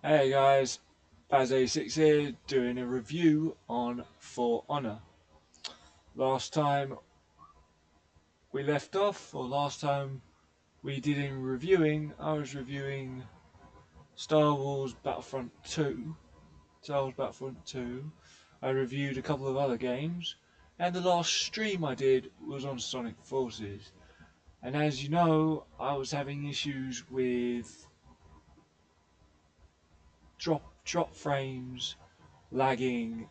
Hey guys, Baz86 here doing a review on For Honor. Last time we left off, or last time we did in reviewing, I was reviewing Star Wars Battlefront 2. Star Wars Battlefront 2. I reviewed a couple of other games, and the last stream I did was on Sonic Forces. And as you know, I was having issues with drop frames, lagging,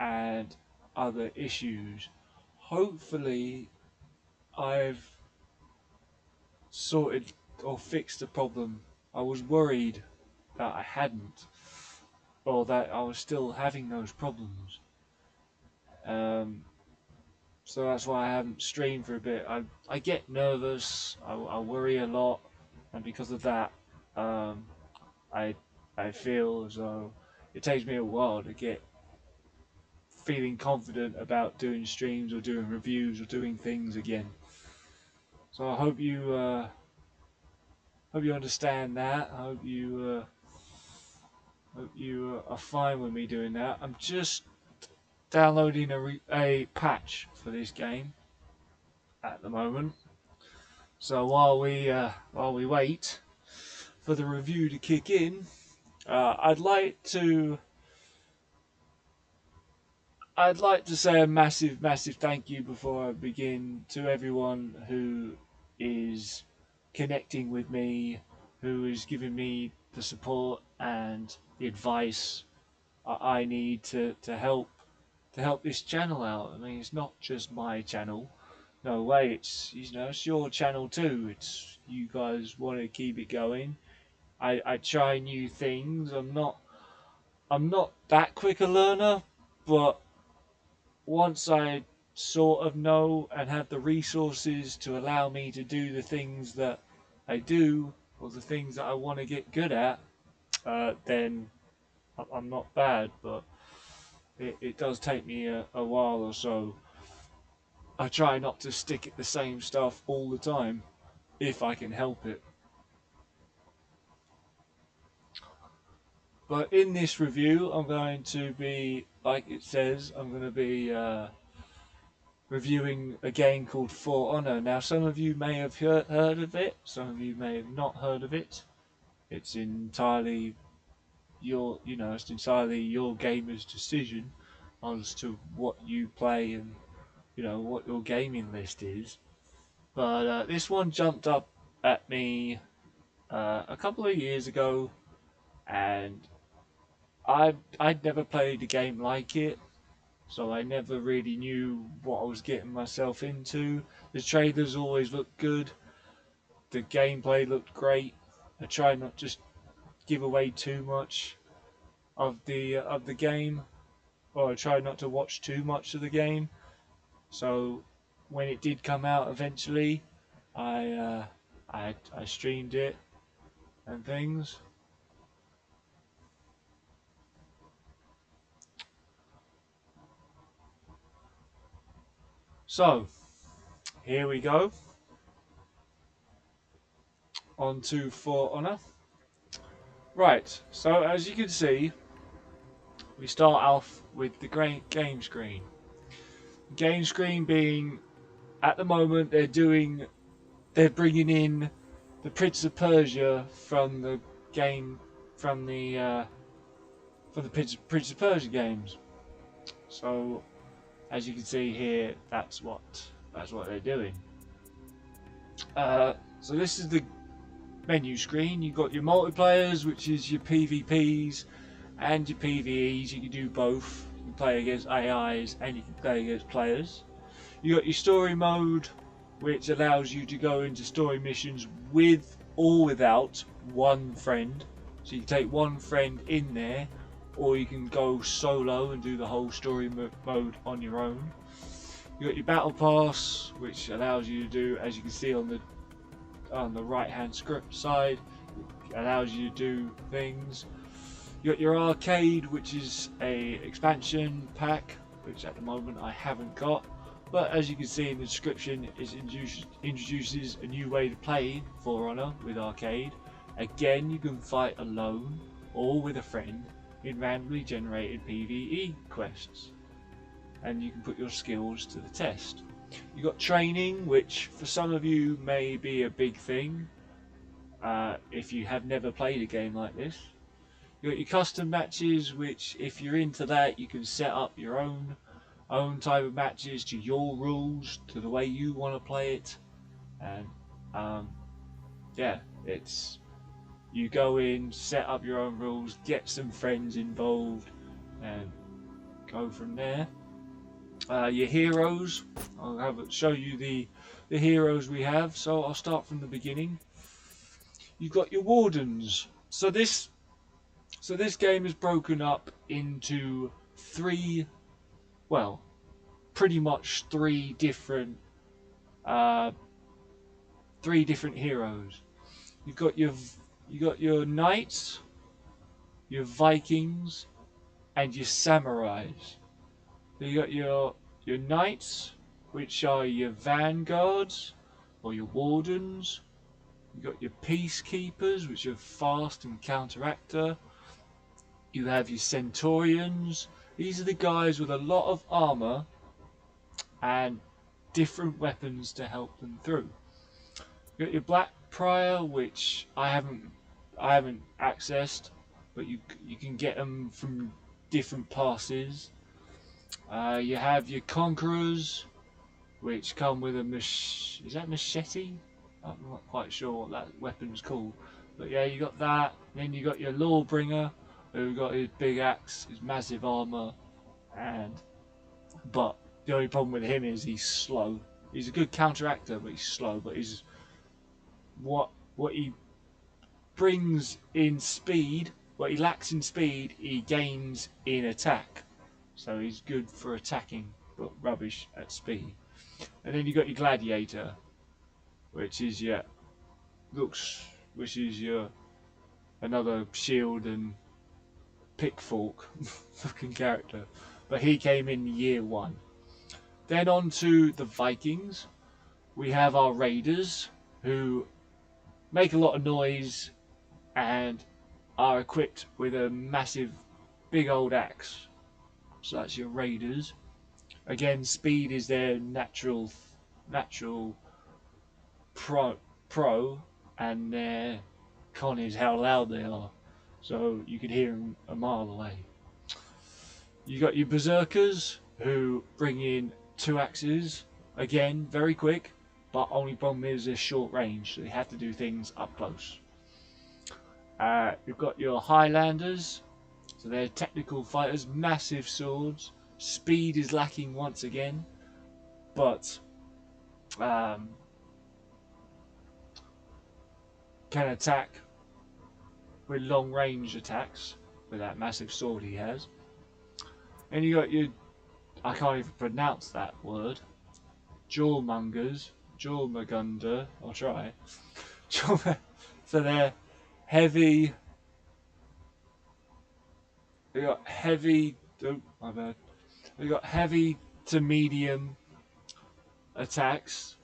and other issues. Hopefully, I've sorted or fixed the problem. I was worried that I hadn't, or that I was still having those problems. Um, so that's why I haven't streamed for a bit. I get nervous, I worry a lot, and because of that, um, I I feel as though it takes me a while to get feeling confident about doing streams or doing reviews or doing things again. So I hope you understand that. I hope you are fine with me doing that. I'm just downloading a patch for this game at the moment. So while we wait for the review to kick in, uh, I'd like to say a massive thank you before I begin to everyone who is connecting with me, who is giving me the support and the advice I need to help this channel out. I mean, it's not just my channel. No way. It's your channel too. It's you guys want to keep it going. I try new things. I'm not that quick a learner, but once I sort of know and have the resources to allow me to do the things that I do or the things that I want to get good at, then I'm not bad. But it does take me a while or so. I try not to stick at the same stuff all the time if I can help it. But in this review, I'm going to be, like it says, I'm going to be reviewing a game called For Honor. Now, some of you may have heard of it, some of you may have not heard of it. It's entirely it's entirely your gamer's decision as to what you play and what your gaming list is. But this one jumped up at me a couple of years ago, and I'd never played a game like it, so I never really knew what I was getting myself into. The trailers always looked good, the gameplay looked great. I tried not to just give away too much of the game, or I tried not to watch too much of the game. So when it did come out eventually, I I streamed it and things. So here we go, on to For Honor. Right, so as you can see, we start off with the game screen. Game screen being, at the moment, they're bringing in the Prince of Persia from the game, from the Prince of Persia games. So as you can see here, that's what they're doing. So this is the menu screen. You've got your multiplayers, which is your PvPs and your PvEs. You can do both. You can play against AIs and you can play against players. You got your story mode, which allows you to go into story missions with or without one friend. So you can take one friend in there, or you can go solo and do the whole story mode on your own. You got your battle pass, which allows you to do, as you can see on the right hand script side, it allows you to do things. You got your arcade, which is a expansion pack, which at the moment I haven't got. But as you can see in the description, it introduces a new way to play For Honor with arcade. Again, you can fight alone. or with a friend in randomly generated PvE quests, and you can put your skills to the test. You got training, which for some of you may be a big thing if you have never played a game like this. You got your custom matches, which if you're into that, you can set up your own type of matches to your rules, to the way you want to play it, and yeah, it's you go in, set up your own rules, get some friends involved, and go from there. Your heroes, show you the heroes we have. So I'll start from the beginning. You've got your wardens. So this game is broken up into three, well, pretty much three different heroes. You've got your knights, your Vikings, and your samurais. So you got your knights, which are your vanguards or your wardens. You got your peacekeepers, which are fast and counteractor. You have your centurions. These are the guys with a lot of armor and different weapons to help them through. You got your black prior, which I haven't accessed, but you can get them from different passes. You have your conquerors, which come with a is that machete? I'm not quite sure what that weapon's called, but yeah, you got that. And then you got your lawbringer, who got his big axe, his massive armor, but the only problem with him is he's slow. He's a good counteractor, but he's slow. But he's what he brings in speed, what he lacks in speed, he gains in attack. So he's good for attacking, but rubbish at speed. And then you got your gladiator, which is your another shield and pickfork fucking character, but he came in year 1. Then on to the Vikings. We have our raiders, who make a lot of noise and are equipped with a massive big old axe. So that's your raiders. Again, speed is their natural pro, and their con is how loud they are. So you could hear them a mile away. You got your berserkers, who bring in 2 axes. Again, very quick, but only problem is they're short range, so they have to do things up close. You've got your Highlanders, so they're technical fighters, massive swords. Speed is lacking once again, but can attack with long range attacks with that massive sword he has. And you got your, I can't even pronounce that word, Jawmongers, I'll try. So they're heavy. They got heavy. Oh my bad. They got heavy to medium attacks.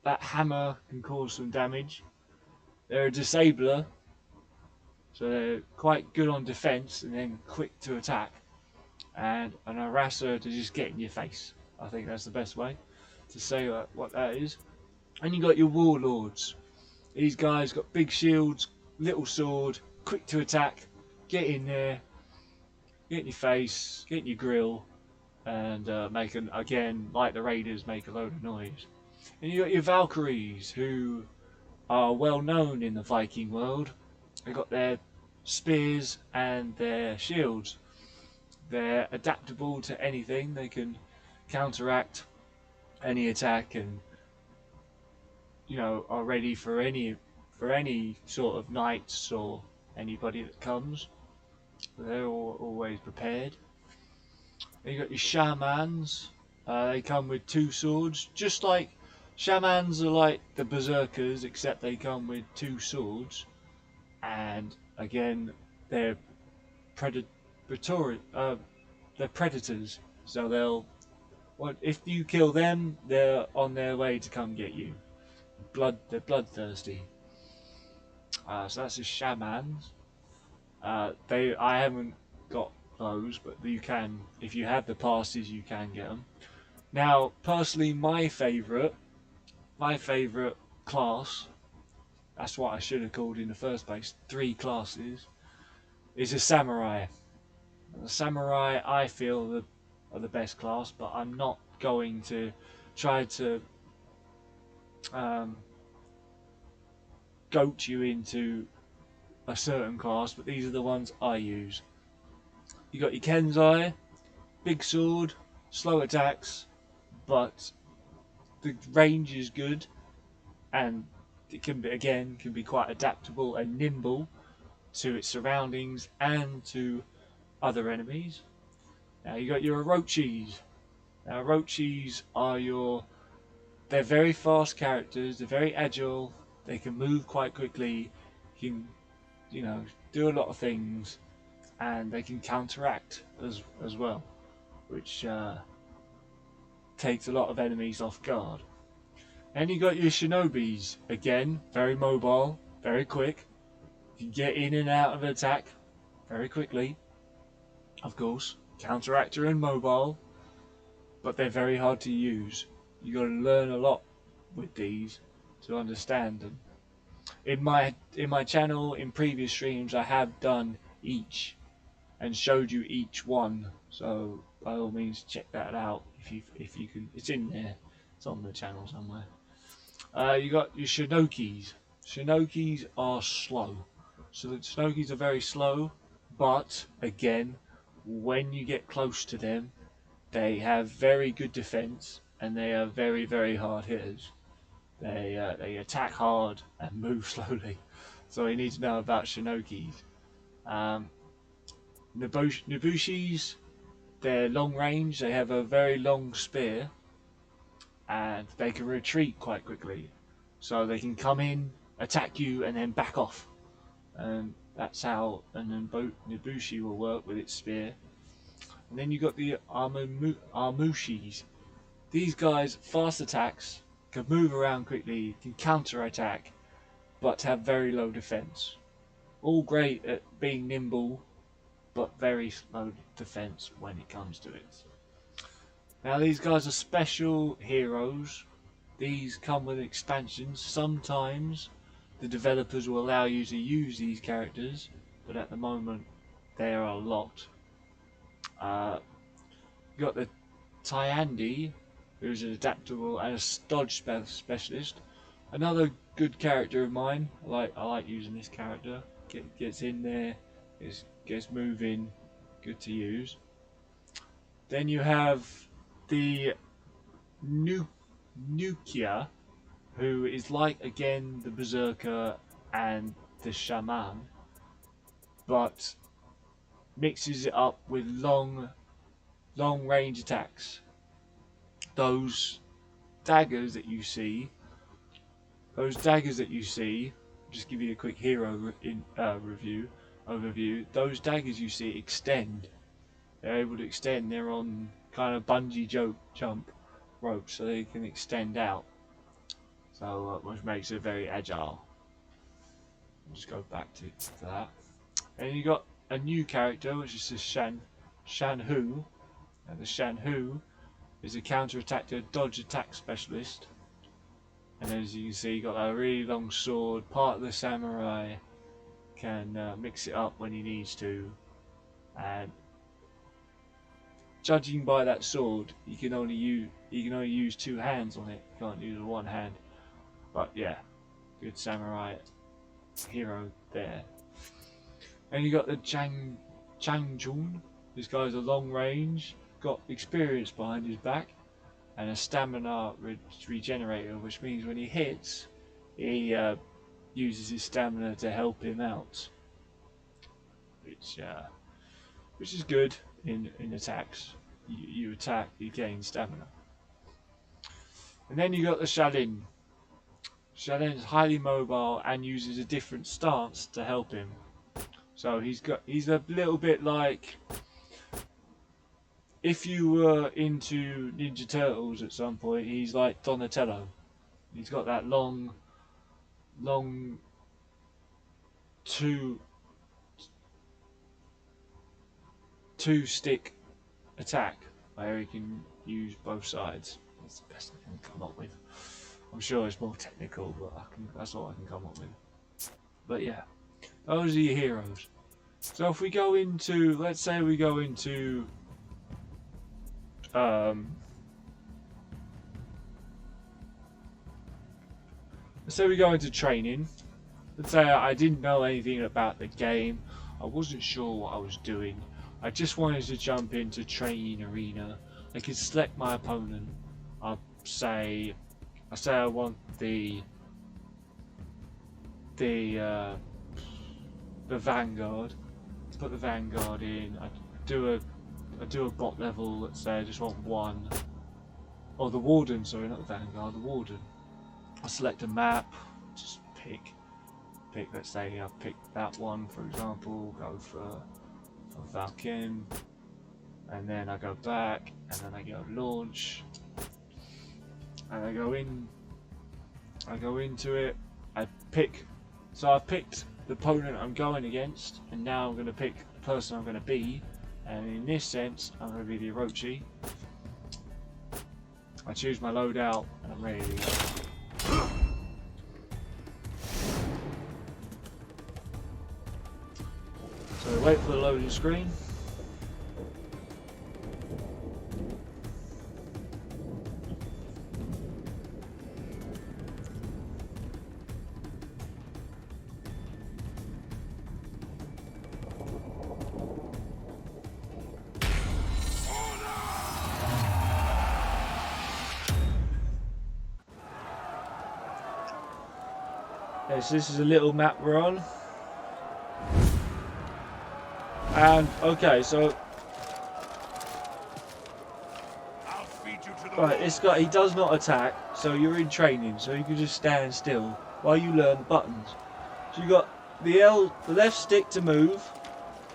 That hammer can cause some damage. They're a disabler, so they're quite good on defense and then quick to attack. And an harasser to just get in your face. I think that's the best way to say what that is. And you got your warlords. These guys got big shields, little sword, quick to attack, get in there, get in your face, get in your grill, and again, like the raiders, make a load of noise. And you got your Valkyries, who are well known in the Viking world. They got their spears and their shields. They're adaptable to anything. They can counteract any attack, and are ready for any sort of knights or anybody that comes. They're always prepared. And you got your shamans. They come with 2 swords, just like shamans are like the berserkers, except they come with 2 swords. And again, they're they're predators. So if you kill them, they're on their way to come get you. They're bloodthirsty. So that's the shamans. I haven't got those, but you can, if you have the passes, you can get them. Now, personally, my favourite class, that's what I should have called in the first place, 3 classes, is a samurai. The samurai, I feel, are the best class, but I'm not going to try to um, goat you into a certain class, but these are the ones I use. You got your Kenzai, big sword, slow attacks, but the range is good, and it can be, again, can be quite adaptable and nimble to its surroundings and to other enemies. Now you got your Orochis. Now Orochis are they're very fast characters, they're very agile, they can move quite quickly, can, you know, do a lot of things, and they can counteract as well, which takes a lot of enemies off guard. And you got your Shinobis, again, very mobile, very quick, you can get in and out of an attack very quickly, of course, counteractor and mobile, but they're very hard to use. You got to learn a lot with these to understand them. In my channel, in previous streams, I have done each and showed you each one. So by all means, check that out if you can. It's in there. It's on the channel somewhere. You got your Shinokis. Shinokis are slow. So the Shinokis are very slow, but again, when you get close to them, they have very good defense and they are very, very hard hitters. They attack hard and move slowly, so you need to know about Shinokis. Um, Nobushis, they're long range. They have a very long spear, and they can retreat quite quickly. So they can come in, attack you, and then back off. And that's how an Nobushi will work with its spear. And then you got the Armushis. These guys, fast attacks, can move around quickly, can counter attack, but have very low defense. All great at being nimble, but very slow defense when it comes to it. Now these guys are special heroes. These come with expansions. Sometimes the developers will allow you to use these characters, but at the moment they are locked. You got the Tyandi, who's an adaptable and a dodge specialist. Another good character of mine. I like using this character. Gets in there, gets moving, good to use. Then you have the Nukia, who is like again the Berserker and the Shaman, but mixes it up with long range attacks. Those daggers that you see, just give you a quick hero overview. Those daggers you see extend. They're able to extend. They're on kind of bungee jump ropes, so they can extend out. So which makes it very agile. I'll just go back to that. And you got a new character, which is the Shanhu. And the Shanhu is a counter-attack dodge attack specialist. And as you can see, you got a really long sword. Part of the samurai can mix it up when he needs to. And judging by that sword, you can only use 2 hands on it. You can't use one hand. But yeah, good samurai hero there. And you got the Changjun. This guy's a long range, got experience behind his back, and a stamina regenerator, which means when he hits, he uses his stamina to help him out, which is good in attacks. You attack, you gain stamina. And then you got the Shaolin. Shaolin is highly mobile and uses a different stance to help him. So he's a little bit like if you were into Ninja Turtles at some point. He's like Donatello. He's got that long two-stick attack where he can use both sides. That's the best I can come up with. I'm sure it's more technical, but that's all I can come up with. But yeah, those are your heroes. So if we go into, let's say we go into let's say we go into training. Let's say I didn't know anything about the game. I wasn't sure what I was doing. I just wanted to jump into training arena. I could select my opponent. I say I want the Vanguard. Put the Vanguard in. I do a bot level. Let's say I just want one. Or the Warden. Sorry, not the Vanguard. The Warden. I select a map. Just pick. Let's say I pick that one, for example. Go for Valken, and then I go back, and then I go launch, and I go into it. I pick. So I've picked the opponent I'm going against, and now I'm going to pick the person I'm going to be. And in this sense, I'm going to be the Orochi. I choose my loadout, and I'm ready to go. So wait for the loading screen. Okay, so this is a little map we're on. And okay, so right, he does not attack, so you're in training, so you can just stand still while you learn buttons. So you got the left stick to move,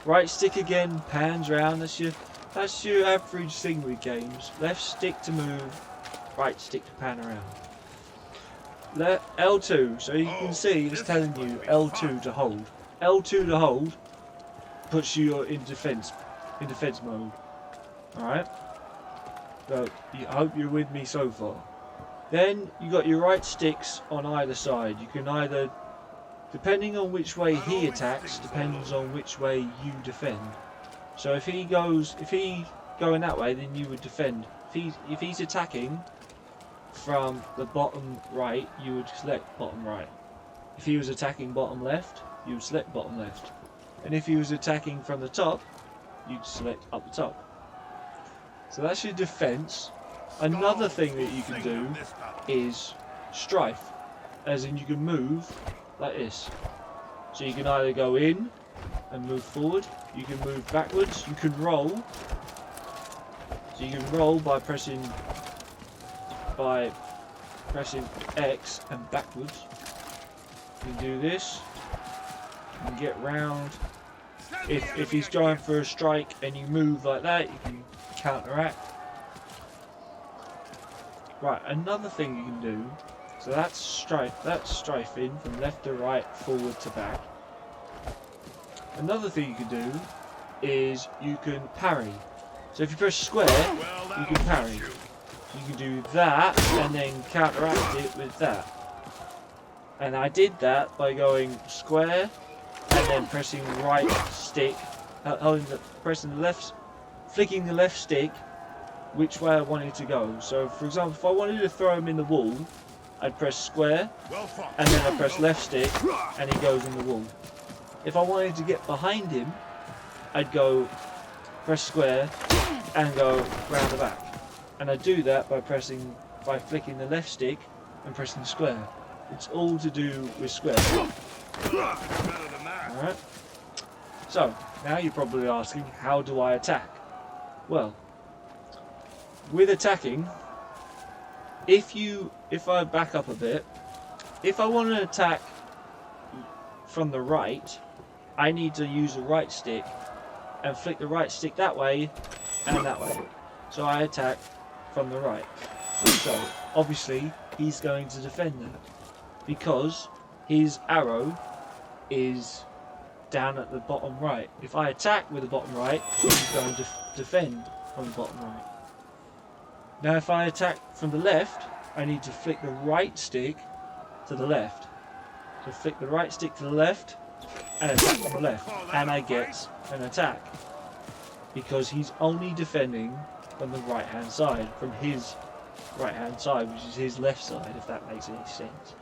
right stick again pans round. That's your average thing with games. Left stick to move, right stick to pan around. L2, so you can see it's telling you L2 to hold. L2 to hold puts you in defense mode. Alright? So I hope you're with me so far. Then you got your right sticks on either side. You can either, depending on which way he attacks, depends on which way you defend. So if he going that way, then you would defend. If he's attacking from the bottom right, you would select bottom right. If he was attacking bottom left, you would select bottom left. And if he was attacking from the top, you'd select up the top. So that's your defense. Another thing that you can do is strife, as in you can move like this. So you can either go in and move forward, you can move backwards, you can roll. So you can roll by pressing X and backwards. You can do this. You can get round. If he's going for a strike and you move like that, you can counteract. Right, another thing you can do, so that's strifing from left to right, forward to back. Another thing you can do is you can parry. So if you press square, you can parry. You can do that and then counteract it with that. And I did that by going square and then pressing right stick, flicking the left stick which way I wanted to go. So for example, if I wanted to throw him in the wall, I'd press square and then I press left stick and he goes in the wall. If I wanted to get behind him, I'd go press square and go round the back. And I do that by flicking the left stick and pressing square. It's all to do with square. Alright. So, now you're probably asking, how do I attack? Well, with attacking, if I back up a bit, if I want to attack from the right, I need to use the right stick and flick the right stick that way and that way. So I attack from the right. So obviously he's going to defend that because his arrow is down at the bottom right. If I attack with the bottom right, he's going to defend on the bottom right. Now if I attack from the left, I need to flick the right stick to the left. So flick the right stick to the left and attack from the left, and I get an attack because he's only defending from the right hand side, from his right hand side, which is his left side, if that makes any sense.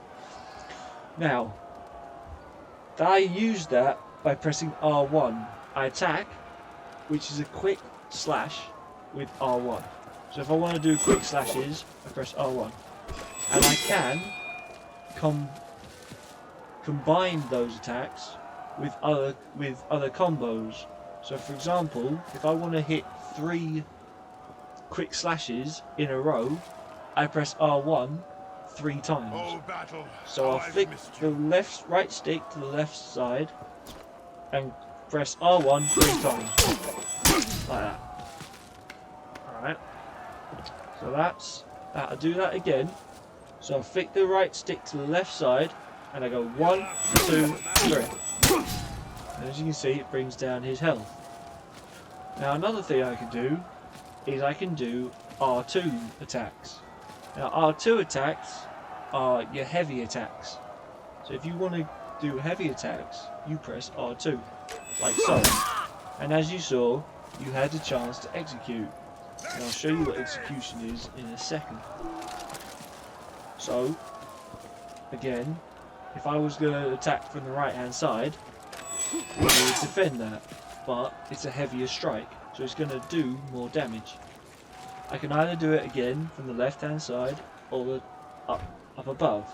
Now I use that by pressing R1. I attack, which is a quick slash with R1. So if I want to do quick slashes, I press R1, and I can combine those attacks with other combos. So for example, if I want to hit 3 quick slashes in a row, I press R1 3 times. So I'll flick the right stick to the left side and press R1 3 times. Like that. Alright. So that's that. I'll do that again. So I'll flick the right stick to the left side and I go 1, 2, 3. And as you can see, it brings down his health. Now another thing I can do is I can do R2 attacks. Now R2 attacks are your heavy attacks. So if you want to do heavy attacks, you press R2, like so. And as you saw, you had the chance to execute. And I'll show you what execution is in a second. So, again, if I was going to attack from the right hand side, I would defend that. But it's a heavier strike, so it's going to do more damage. I can either do it again from the left hand side or up above.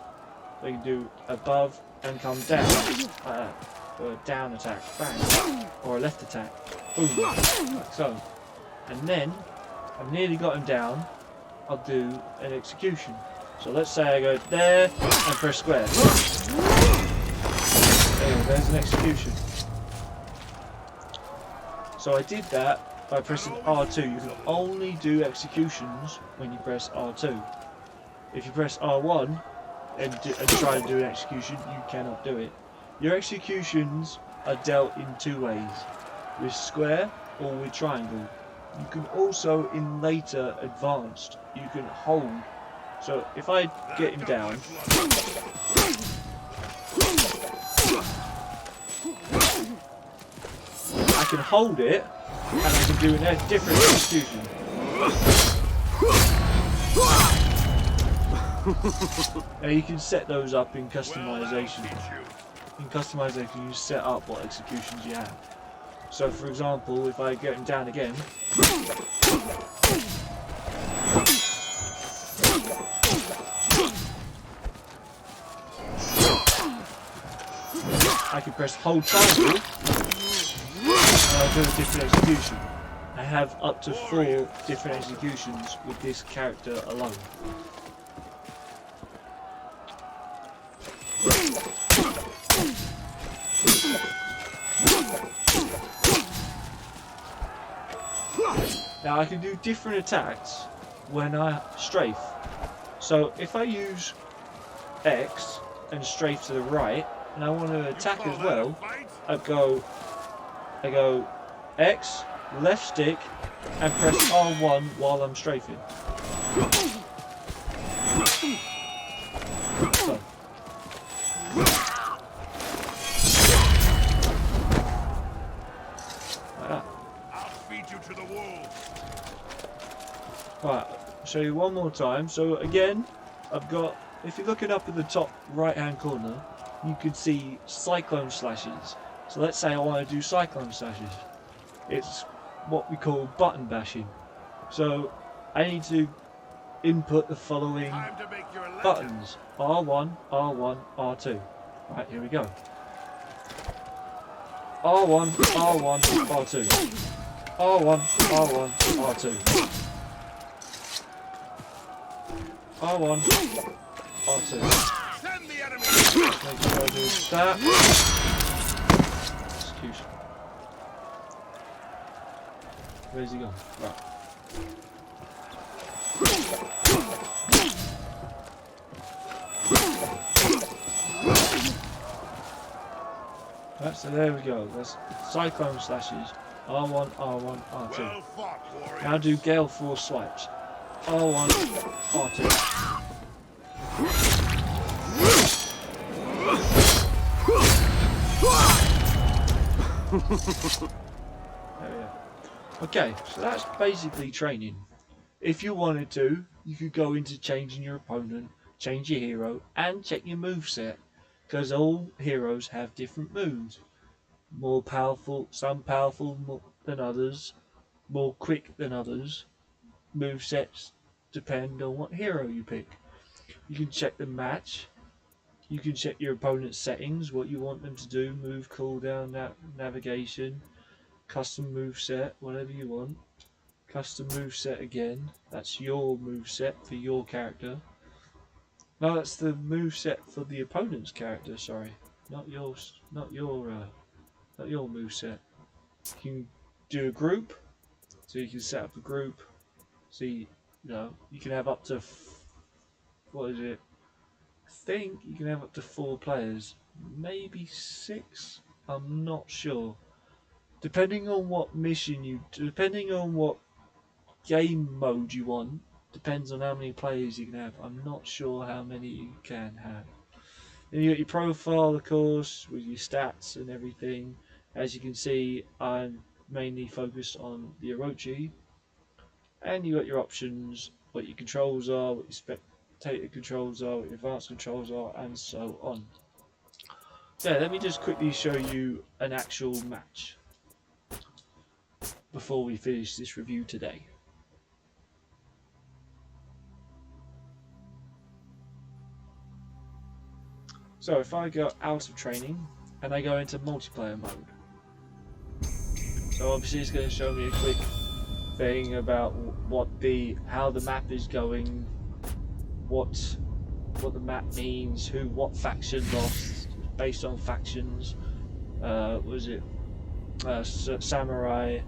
So you can do above and come down, like that. So a down attack, bang, or a left attack, boom, like so. And then I've nearly got him down. I'll do an execution. So let's say I go there and press square. There's an execution. So I did that by pressing R2. You can only do executions when you press R2. If you press R1 and try to do an execution, you cannot do it. Your executions are dealt in 2 ways, with square or with triangle. You can also, in later advanced, you can hold. So if I get him down, I can hold it and I can do a different execution. Now you can set those up in customization. In customization you set up what executions you have. So for example, if I get him down again, I can press hold triangle and I'll do a different execution. I have up to 4 different executions with this character alone. Now I can do different attacks when I strafe. So if I use X and strafe to the right, and I want to attack as well, I go X, left stick, and press R1 while I'm strafing. So. Like that. I'll feed you to the wolves. Right, I'll show you one more time. So again, I've got, if you're looking up at the top right hand corner, you can see cyclone slashes. So let's say I want to do cyclone slashes. It's what we call button bashing. So I need to input the following buttons: R1, R1, R2. Right, here we go. R1, R1, R2. R1, R1, R2. R1, R2. Make sure I do that. Execution. Where's he gone? Right. Right, so there we go. That's Cyclone Slashes. R1, R1, R2. Well fought, warriors. Now do Gale Force Swipes. R1, R2. There we go. Okay, so that's basically training. If you wanted to, you could go into changing your opponent, change your hero, and check your moveset. Because all heroes have different moves. More powerful, some powerful than others, more quick than others. Movesets depend on what hero you pick. You can check the match. You can check your opponent's settings, what you want them to do, move, cooldown, navigation, custom moveset, whatever you want. Custom moveset again. That's your moveset for your character. No, that's the moveset for the opponent's character. Sorry, not yours. Not your moveset. You can do a group, so you can set up a group. See, you can have up to what is it? I think you can have up to 4 players, maybe 6. I'm not sure. Depending on what depending on what game mode you want, depends on how many players you can have. I'm not sure how many you can have. Then you got your profile, of course, with your stats and everything. As you can see, I'm mainly focused on the Orochi. And you got your options, what your controls are, what your spectator controls are, what your advanced controls are, and so on. Yeah, let me just quickly show you an actual match before we finish this review today. So if I go out of training and I go into multiplayer mode, so obviously it's going to show me a quick thing about how the map is going, what the map means, what faction lost based on factions. Was it samurai,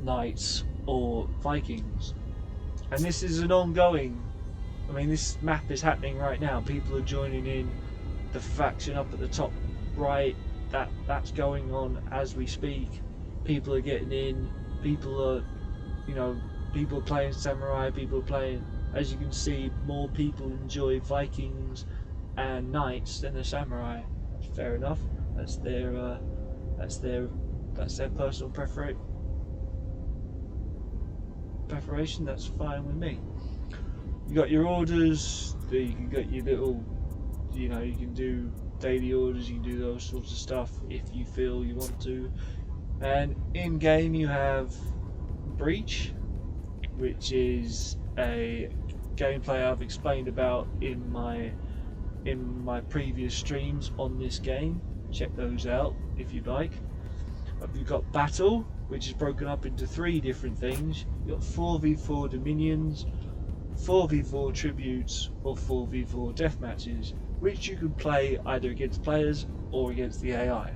knights, or Vikings? And this is an ongoing. I mean, this map is happening right now. People are joining in. The faction up at the top right, that's going on as we speak. People are getting in. People are playing samurai. People are playing. As you can see, more people enjoy Vikings and knights than the samurai. Fair enough. That's their personal preparation. That's fine with me. You got your orders. You can get your little, you can do daily orders. You can do those sorts of stuff if you feel you want to. And in game you have Breach, which is a gameplay I've explained about in my previous streams on this game. Check those out if you'd like. You've got Battle, which is broken up into 3 different things. You've got 4v4 Dominions, 4v4 Tributes, or 4v4 Deathmatches, which you can play either against players or against the AI.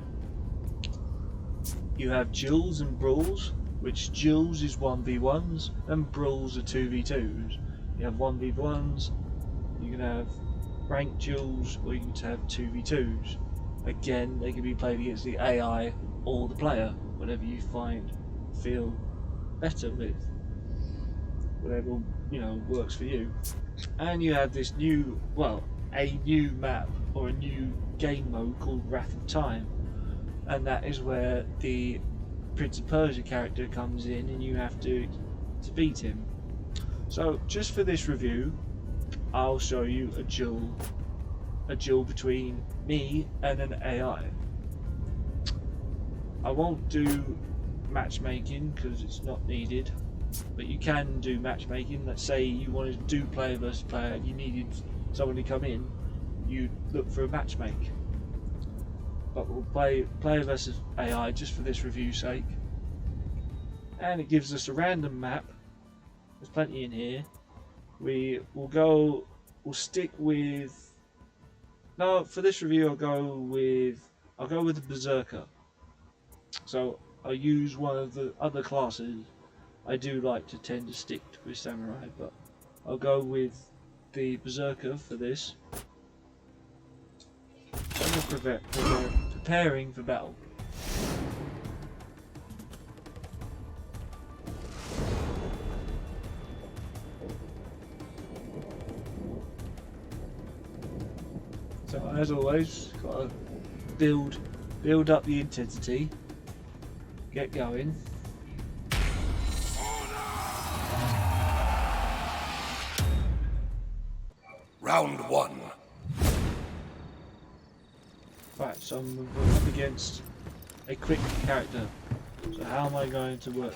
You have Duels and Brawls, which Duels is 1v1s and Brawls are 2v2s. You have 1v1s, you can have ranked duels, or you can have 2v2s. Again, they can be played against the AI or the player, whatever you feel better with. Whatever, works for you. And you have this a new map or a new game mode called Wrath of Time. And that is where the Prince of Persia character comes in and you have to beat him. So just for this review, I'll show you a duel between me and an AI. I won't do matchmaking because it's not needed, but you can do matchmaking. Let's say you wanted to do player versus player and you needed someone to come in, you look for a matchmake. But we'll play player versus AI just for this review's sake. And it gives us a random map. There's plenty in here. We'll stick with. No, for this review I'll go with the Berserker. So I'll use one of the other classes. I do like to tend to stick with Samurai, but I'll go with the Berserker for this. And we'll preparing for battle. So as always, got to build up the intensity, get going. Round one. Right, so I'm up against a quick character. So how am I going to work?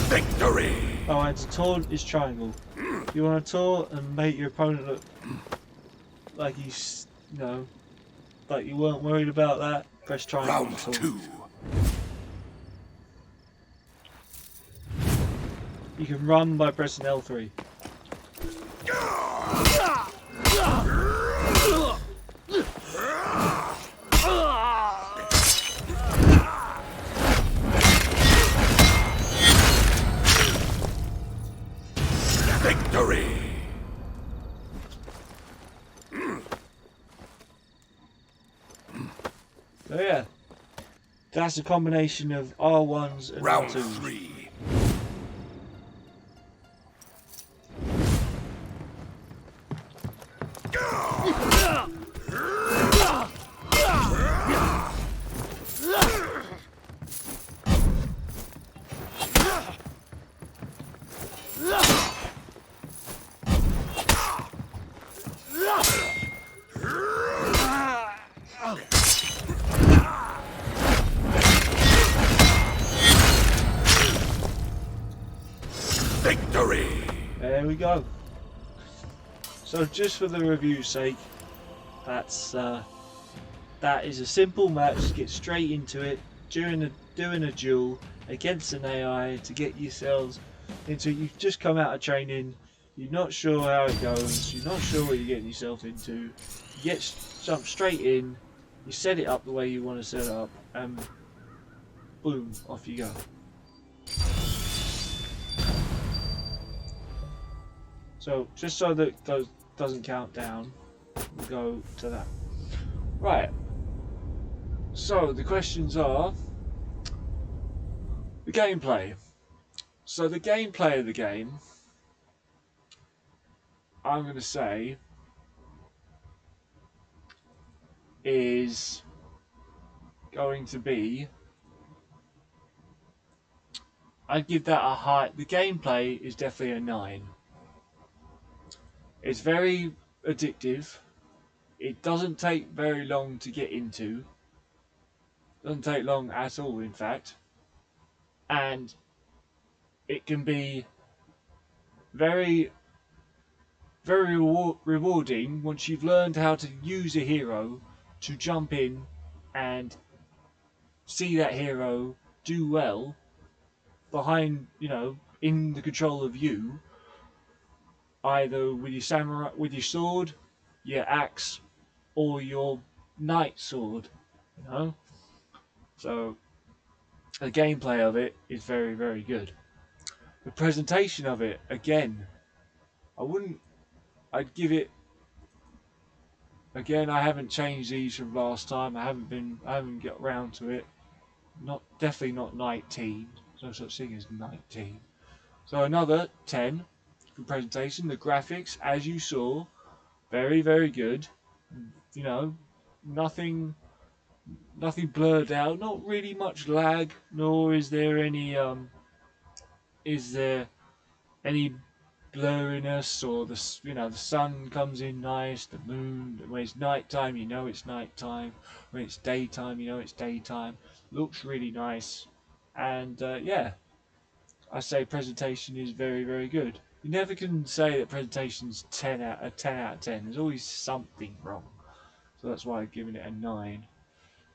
Victory! Oh, and to taunt is triangle. If you want to taunt and make your opponent look like he's, like you weren't worried about that, press triangle. Round two. You can run by pressing L3. Victory! So yeah, that's a combination of R1s and Round R2s. three. Victory! There we go. So just for the review's sake, that is a simple match. Get straight into it, doing a duel against an AI to get yourselves into. You've just come out of training. You're not sure how it goes. You're not sure what you're getting yourself into. You jump straight in. You set it up the way you want to set it up, and boom, off you go. So just so that doesn't count down, we'll go to that. Right. So the questions are the gameplay. So the gameplay of the game, I'm going to say, is going to be, I'd give that a high. The gameplay is definitely a 9. It's very addictive. It doesn't take very long to get into. Doesn't take long at all, in fact. And it can be very, very rewarding once you've learned how to use a hero to jump in and see that hero do well behind, in the control of you, either with your samurai, with your sword, your axe, or your knight sword, So the gameplay of it is very, very good. The presentation of it, again, I'd give it, again, I haven't changed these from last time. I haven't got round to it. Definitely not 19. No such thing as 19. So another 10 for presentation. The graphics, as you saw, very, very good. Nothing blurred out. Not really much lag, nor is there any any blurriness, or the sun comes in nice, the moon, when it's night time it's night time, when it's daytime it's daytime. Looks really nice, and yeah, I say presentation is very, very good. You never can say that presentation's 10 out of 10. There's always something wrong, so that's why I've given it a 9.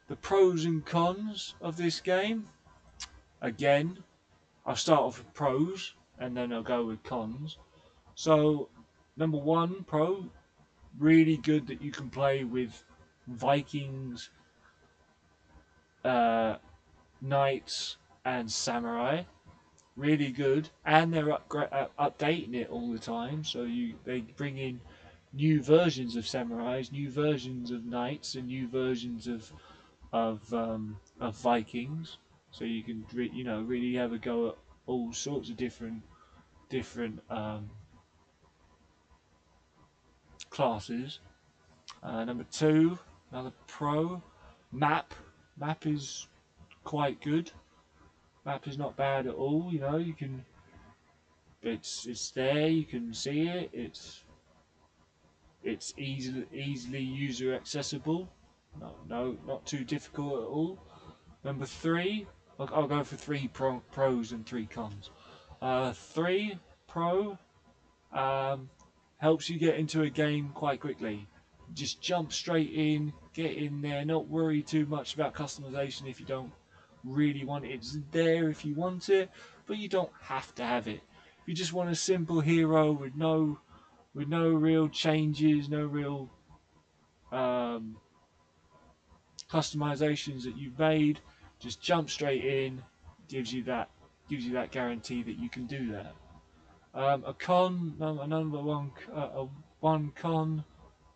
The pros and cons of this game, again, I'll start off with pros and then I'll go with cons. So, number 1 pro, really good that you can play with Vikings, uh, knights, and samurai. Really good, and they're updating it all the time. So they bring in new versions of samurais, new versions of knights, and new versions of Vikings. So you can really have a go at all sorts of different classes. Number two, another pro map. Map is quite good. Map is not bad at all. You can it's there. You can see it. It's easily user accessible. No, not too difficult at all. Number three, I'll go for three pros and three cons. Three pro um, helps you get into a game quite quickly. Just jump straight in, get in there, not worry too much about customization if you don't really want it. It's there if you want it, but you don't have to have it. If you just want a simple hero with no real changes, no real um, customizations that you've made, just jump straight in. Gives you that guarantee that you can do that. A con, number one, one con,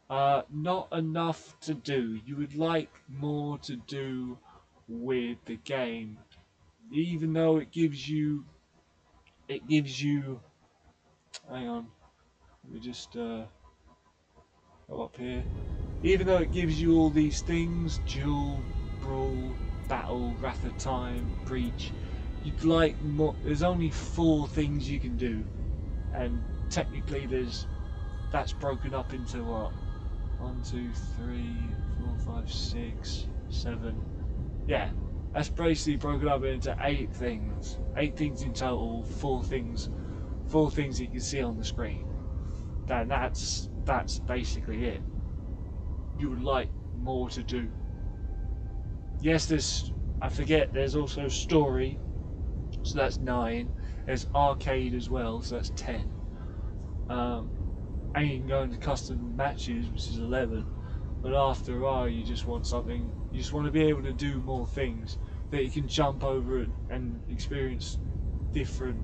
not enough to do. You would like more to do with the game, even though it gives you. Hang on, let me just go up here. Even though it gives you all these things, duel, brawl, battle, wrath of time, breach, you'd like more. There's only 4 things you can do, and technically that's broken up into what? 1, 2, 3, 4, 5, 6, 7. Yeah, that's basically broken up into 8 things. 8 things in total. 4 things. 4 things you can see on the screen. That's basically it. You would like more to do. Yes, I forget. There's also story, so that's 9. There's arcade as well, so that's 10. Um, and you can go into custom matches, which is 11. But after a while, you just want something. You just want to be able to do more things that you can jump over and experience different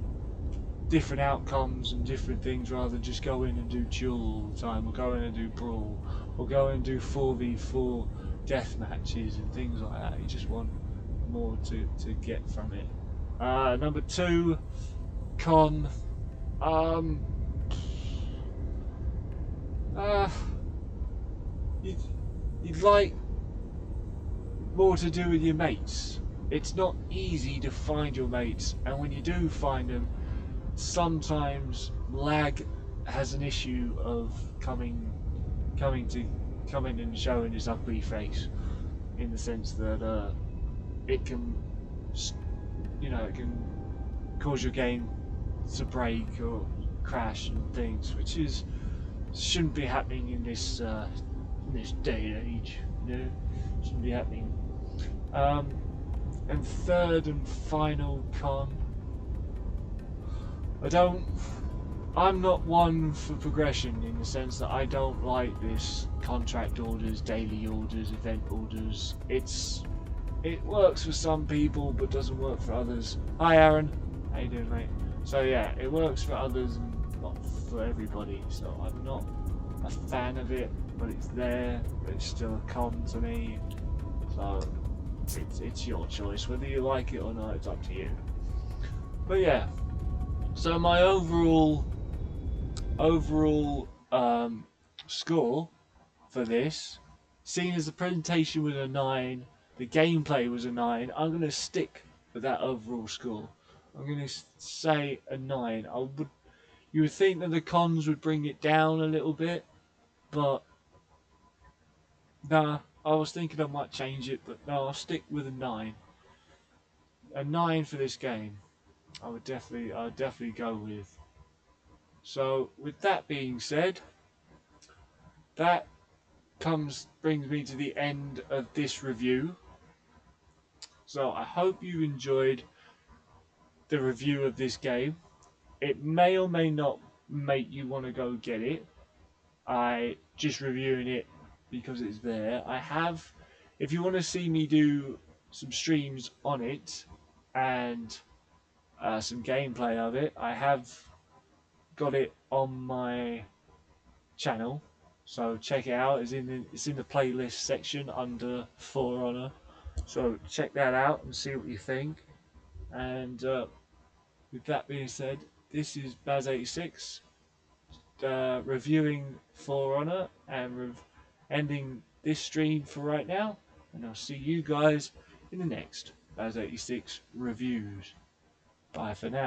different outcomes and different things rather than just go in and do duel all the time, or go in and do brawl, or go in and do 4v4 death matches and things like that. You just want more to get from it. Number 2, con. Um, you'd, you'd like more to do with your mates. It's not easy to find your mates, and when you do find them, sometimes lag has an issue of coming and showing his ugly face, in the sense that it can it can cause your game to break or crash and things, which shouldn't be happening in this day and age. Shouldn't be happening. And third and final con, I'm not one for progression, in the sense that I don't like this contract orders, daily orders, event orders. It works for some people but doesn't work for others. Hi Aaron, how you doing, mate? So yeah, it works for others and not for everybody. So I'm not a fan of it, but it's there. But it's still a con to me. So it's your choice whether you like it or not. It's up to you. But yeah. So my overall score for this, seeing as the presentation was a 9, the gameplay was a 9, I'm going to stick with that overall score. I'm going to say a 9. You would think that the cons would bring it down a little bit, but nah, I was thinking I might change it, but no, I'll stick with a 9. A 9 for this game. I'd definitely go with. So with that being said, that brings me to the end of this review. So I hope you enjoyed the review of this game. It may or may not make you want to go get it. I just reviewing it because it's there. I have, if you want to see me do some streams on it and some gameplay of it, I have got it on my channel. So check it out. It's in the playlist section under For Honor. So check that out and see what you think. And with that being said, this is Baz86 reviewing For Honor and ending this stream for right now. And I'll see you guys in the next Baz86 reviews. Bye for now.